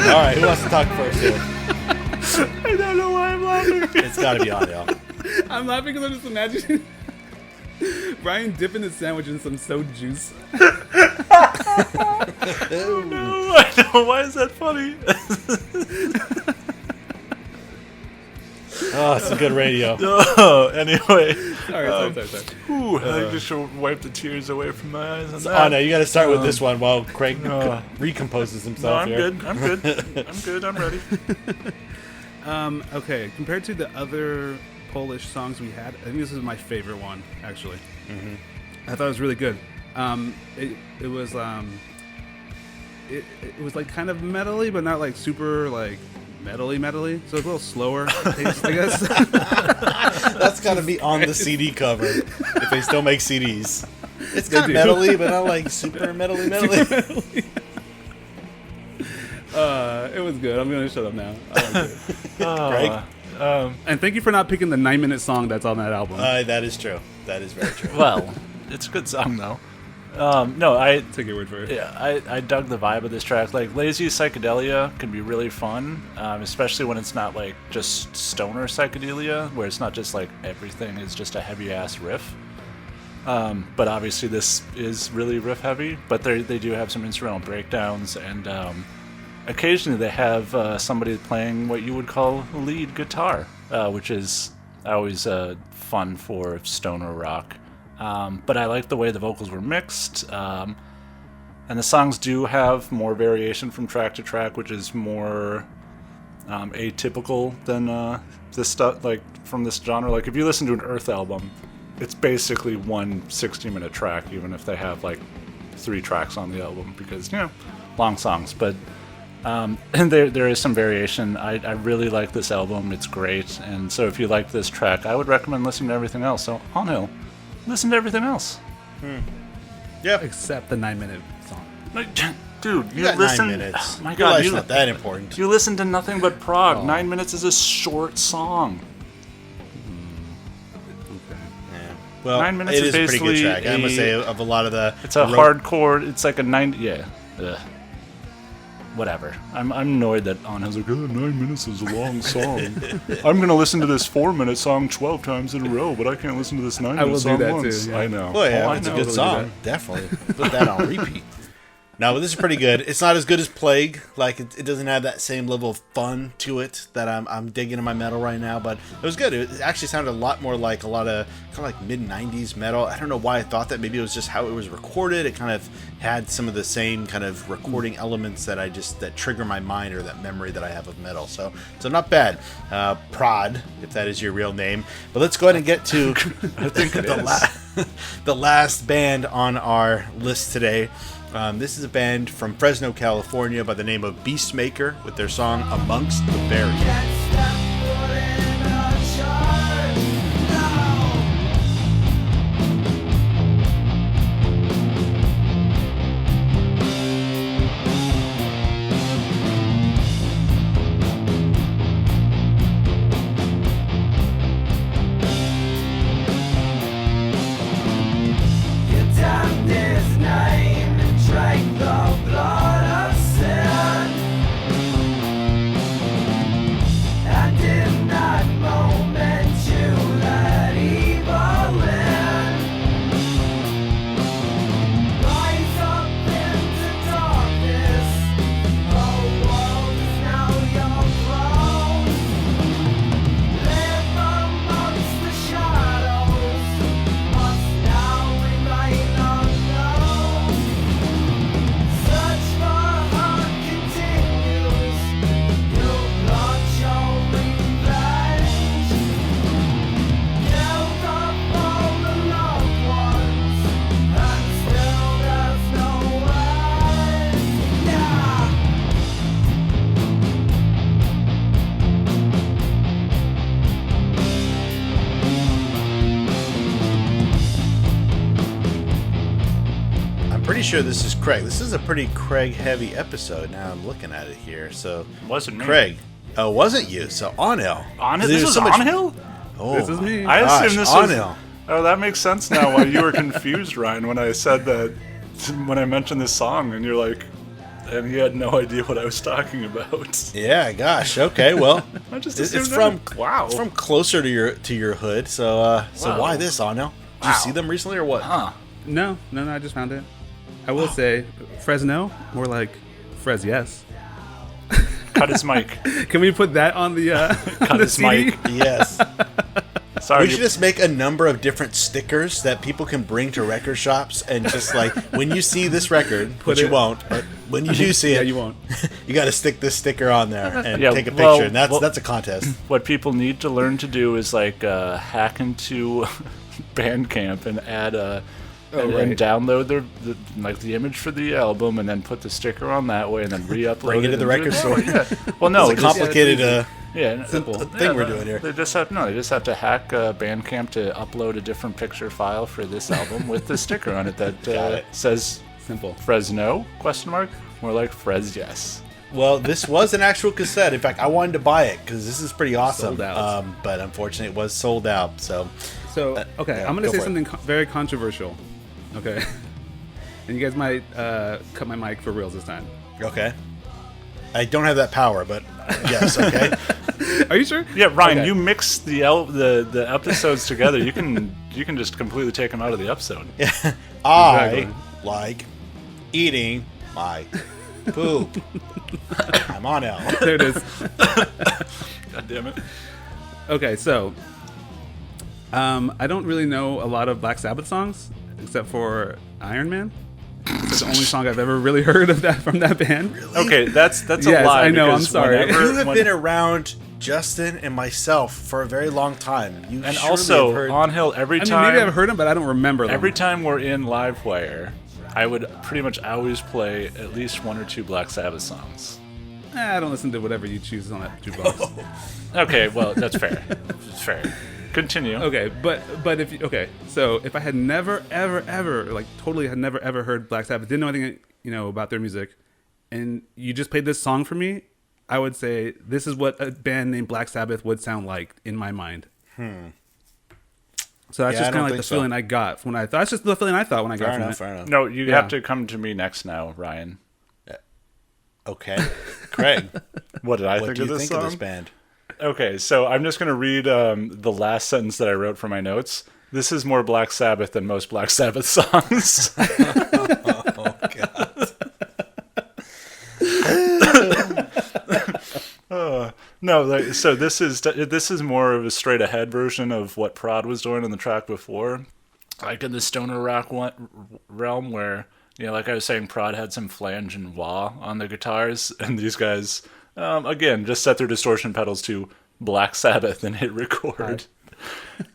All right, who wants to talk first here? I don't know why I'm laughing. It's got to be audio. I'm laughing because I'm just imagining Brian dipping his sandwich in some soda juice. No, I know. Why is that funny? Oh, it's a good radio. Oh, anyway. Sorry. Ooh, I just should wipe the tears away from my eyes. On Oh that. no, you got to start with this one while Craig recomposes No, himself I'm here. good. I'm good. I'm good. I'm ready. Okay, compared to the other Polish songs we had, I think this is my favorite one, actually. I thought it was really good. It was like kind of metally, but not like super like metally. So it's a little slower pace, I guess. That's got to be on the CD cover if they still make CDs. It's They kind of do. metally, but not like super metally. It was good. I'm gonna shut up now. I liked it. Craig? And thank you for not picking the 9-minute song that's on that album. That is true. That is very true. Well, it's a good song though. No, I Take your word for it. Yeah, I dug the vibe of this track. Like, lazy psychedelia can be really fun, especially when it's not like just stoner psychedelia, where it's not just like everything is just a heavy ass riff. But obviously this is really riff heavy. But they do have some instrumental breakdowns, and occasionally they have somebody playing what you would call lead guitar, which is always fun for stoner rock. But I like the way the vocals were mixed, and the songs do have more variation from track to track, which is more atypical than this stuff, like from this genre. Like if you listen to an Earth album, it's basically one 60-minute track, even if they have like 3 tracks on the album, because long songs. But and there is some variation. I really like this album; it's great. And so if you like this track, I would recommend listening to everything else. So on Hill. Listen to everything else. Yeah. Except the 9-minute song. Like, dude, You got listen. 9 minutes. Oh my Your God, life's not that important. You listen to nothing but prog. 9 minutes is a short song. Yeah. Well, 9 minutes it is is a pretty good basically track. I must say, of a lot of the... It's a hardcore. It's like a 90. Yeah. Ugh. whatever. I'm annoyed that Anhel's like, 9 minutes is a long song. I'm going to listen to this 4-minute song 12 times in a row, but I can't listen to this 9-minute song do that once. too, yeah. I know. Well, yeah, I it's a know. good song. Definitely put that on repeat. No, but this is pretty good. It's not as good as Plague. Like it doesn't have that same level of fun to it that I'm digging in my metal right now. But it was good. It actually sounded a lot more like a lot of kind of like mid-90s metal. I don't know why I thought that. Maybe it was just how it was recorded. It kind of had some of the same kind of recording elements that that trigger my mind or that memory that I have of metal. So not bad. Prad, if that is your real name. But let's go ahead and get to I think it is. the last band on our list today. This is a band from Fresno, California by the name of Beastmaker with their song Amongst the Buried. Sure, this is Craig. This is a pretty Craig heavy episode. Now I'm looking at it here. So Wasn't me. Craig. Oh, wasn't you? So Anhel. This was Anhel? Oh, This is me. I assume this was. Anhel. Oh, that makes sense now. Why you were confused, Ryan, when I said that, when I mentioned this song, and you're like, and you had no idea what I was talking about. Yeah, gosh. Okay, well, I just it's assumed from wow. It's from closer to your hood. So Wow. why this, Anhel? Did you see them recently or what? Huh. No, I just found it. I will say, Fresno, more like Frez yes. Cut his mic. Can we put that on the Cut his CD? mic. Yes. Sorry. We should just make a number of different stickers that people can bring to record shops and just like when you see this record, which you won't, but when you do see it, you won't. You got to stick this sticker on there and Yeah, take a picture, well, and that's a contest. What people need to learn to do is like hack into Bandcamp and add and download the image for the album and then put the sticker on that way and then re-upload Bring it to the record store. Yeah. Well, no, It's a complicated Simple. thing we're doing here. They just have to hack Bandcamp to upload a different picture file for this album with the sticker on it that it. says Simple. Fresno ? More like Frez yes. Well, this was an actual cassette. In fact, I wanted to buy it because this is pretty awesome. Sold out. But unfortunately, it was sold out. So, Okay, yeah, I'm going to go say for it. something very controversial. Okay. And you guys might cut my mic for reals this time. okay. I don't have that power, but yes, okay. Are you sure? Yeah, Ryan, Okay. you mix the episodes together. You can just completely take them out of the episode. I Exactly. like eating my poop. I'm on L. There it is. God damn it. Okay, so I don't really know a lot of Black Sabbath songs except for Iron Man. It's the only song I've ever really heard of that from that band. Okay, that's a Yes, lie. I know, I'm because sorry. whenever- You have when- been around Justin and myself for a very long time. You and surely also have heard. on Hill every I mean, time. maybe I've heard them, but I don't remember them. Every time we're in Livewire, I would pretty much always play at least one or two Black Sabbath songs. I don't listen to whatever you choose on that jukebox. Okay, well that's fair. It's fair. Continue. Okay, but if you, okay, so if I had never ever like totally had never ever heard Black Sabbath, didn't know anything about their music, and you just played this song for me, I would say this is what a band named Black Sabbath would sound like in my mind. So that's Yeah, I just don't kind of like think the so. feeling I got when I thought. That's just the feeling I thought when I got Fair from enough, it. fair enough. No, you Yeah. have to come to me next now, Ryan. Okay. Craig, What did I what think do of you this think song? of this band? Okay, so I'm just going to read the last sentence that I wrote for my notes. This is more Black Sabbath than most Black Sabbath songs. Oh, God. No, so this is more of a straight ahead version of what Prad was doing in the track before, like in the stoner rock realm, where like I was saying, Prad had some flange and wah on the guitars, and these guys again just set their distortion pedals to Black Sabbath and hit record.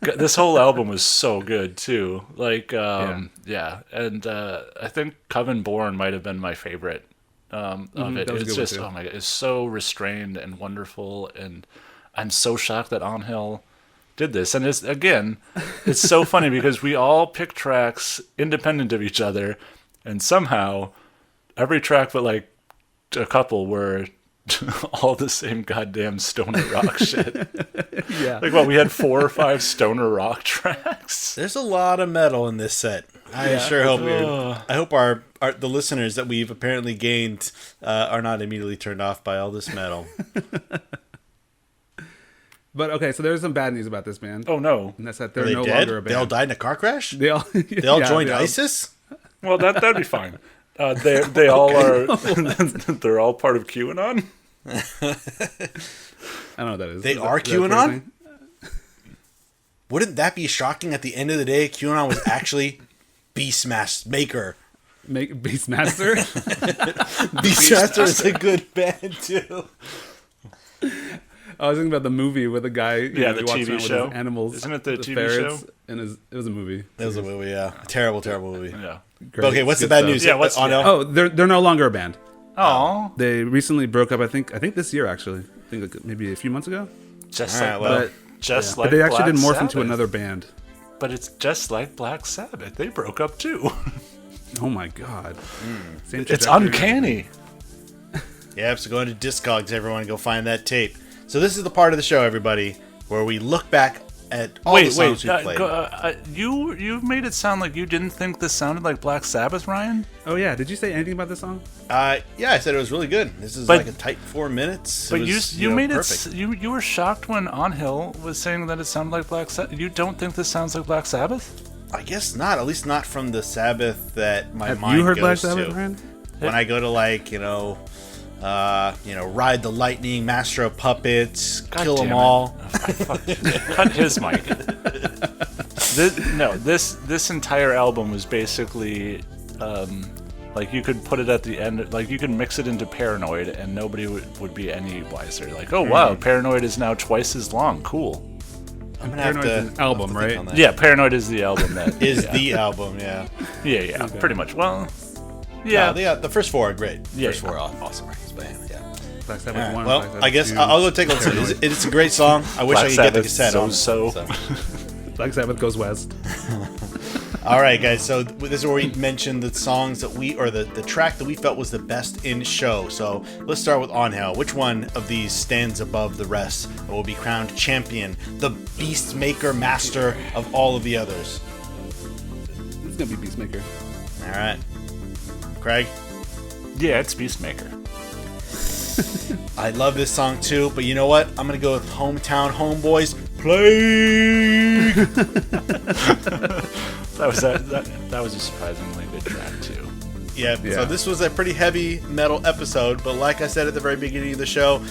This whole album was so good too. Like and I think Coven Born might have been my favorite. Of it. It's just oh my god, it's so restrained and wonderful, and I'm so shocked that Angel did this. And it's so funny because we all pick tracks independent of each other, and somehow every track but like a couple were all the same goddamn stoner rock shit. Yeah. Like we had 4 or 5 stoner rock tracks. There's a lot of metal in this set. I sure hope I hope the listeners that we've apparently gained are not immediately turned off by all this metal. But okay, so there's some bad news about this band. Oh no. And that's that Are they're they no dead? longer a band. They all died in a car crash? They all Joined they all- ISIS? Well, that'd be fine. They all are. They're all part of QAnon. I don't know what that is. They Is that- are is that a weird QAnon? thing? Wouldn't that be shocking at the end of the day? QAnon was actually Beastmaker. Beastmaster? Beastmaster is a good band too. I was thinking about the movie with the guy. The he walks TV around with show. his animals. Isn't it the TV ferrets, show? And it was a movie. That was a movie, yeah. Terrible movie. Yeah. Great. Okay, what's the Good bad stuff. news? Yeah, what's- on Oh, they're no longer a band. Oh, They recently broke up. I think this year actually. I think like maybe a few months ago. just All like right, well, But just but like they actually Black did morph Sabbath. into another band. But it's just like Black Sabbath. They broke up too. Oh my god! Same It's trajectory. uncanny. Yeah, so go into Discogs, everyone, and go find that tape. So this is the part of the show, everybody, where we look back at all the songs we played. You made it sound like you didn't think this sounded like Black Sabbath, Ryan. Oh yeah, did you say anything about this song? Yeah, I said it was really good. This is But- like a tight 4 minutes. But It was, you made perfect. it. You were shocked when Angel was saying that it sounded like Black Sabbath. You don't think this sounds like Black Sabbath? I guess not. At least not from the Sabbath that my Have mind you heard goes Black to. Sabbath, Ryan? When I go to Ride the Lightning, Master of Puppets, God Kill damn Them it. All. Cut his mic. This entire album was basically like you could put it at the end, like you could mix it into Paranoid, and nobody would be any wiser. Like, oh wow, Paranoid is now twice as long. Cool. I'm gonna have Paranoid's to an album, have to think right? on that. Yeah, Paranoid is the album that Is the album, yeah. yeah, pretty much. Well, yeah, The first 4 are great. Yeah, First 4 are awesome records, but yeah. Black Sabbath All right, 1. well, Black Sabbath I guess 2, I'll go take a listen. Paranoid. It's a great song. I wish Black I could get the Sabbath, cassette on. so. Black Sabbath goes west. All right, guys. So this is where we mentioned the songs that the track that we felt was the best in show. So let's start with On Hell. Which one of these stands above the rest and will be crowned champion, the Beastmaker, master of all of the others? It's gonna be Beastmaker. All right, Craig. Yeah, it's Beastmaker. I love this song too, but you know what? I'm gonna go with Hometown Homeboys. Plague. That was a surprisingly good track too. Yeah, so this was a pretty heavy metal episode, but like I said at the very beginning of the show,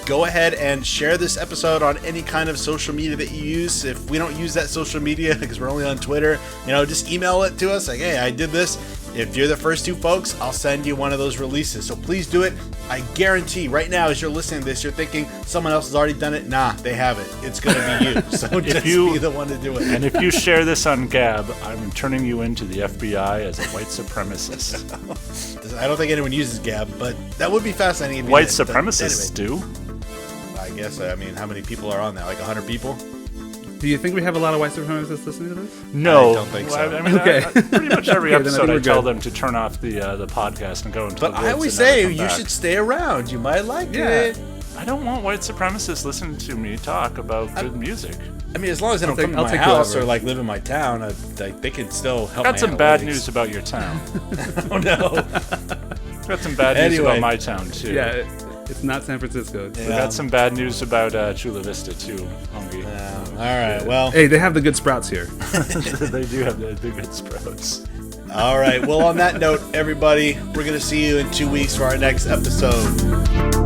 go ahead and share this episode on any kind of social media that you use. If we don't use that social media because we're only on Twitter, just email it to us like, hey, I did this. If you're the first 2 folks, I'll send you one of those releases. So please do it. I guarantee right now as you're listening to this, you're thinking someone else has already done it. Nah, they haven't. It's going to be you. So just be the one to do it. And if you share this on Gab, I'm turning you into the FBI as a white supremacist. I don't think anyone uses Gab, but that would be fascinating. If you White did. But supremacists anyway, do. I guess. I mean, how many people are on there? Like 100 people? Do you think we have a lot of white supremacists listening to this? No, I don't think so. I mean, Okay. pretty much every Okay, then I episode think I we're tell good. them to turn off the podcast and go into But the woods I always and never say come you back. should stay around. You might like Yeah. it. I don't want white supremacists listening to me talk about good music. I mean, as long as they don't come to I'll my take house whoever. or like live in my town, they can still help. Got my some bad analytics. news about your town. Oh no! Got some bad news Anyway. about my town, too. Yeah, it's not San Francisco. It's, We got some bad news about Chula Vista, too, Hongi. All right. Well. Hey, they have the good sprouts here. They do have the good sprouts. All right. Well, on that note, everybody, we're going to see you in 2 weeks for our next episode.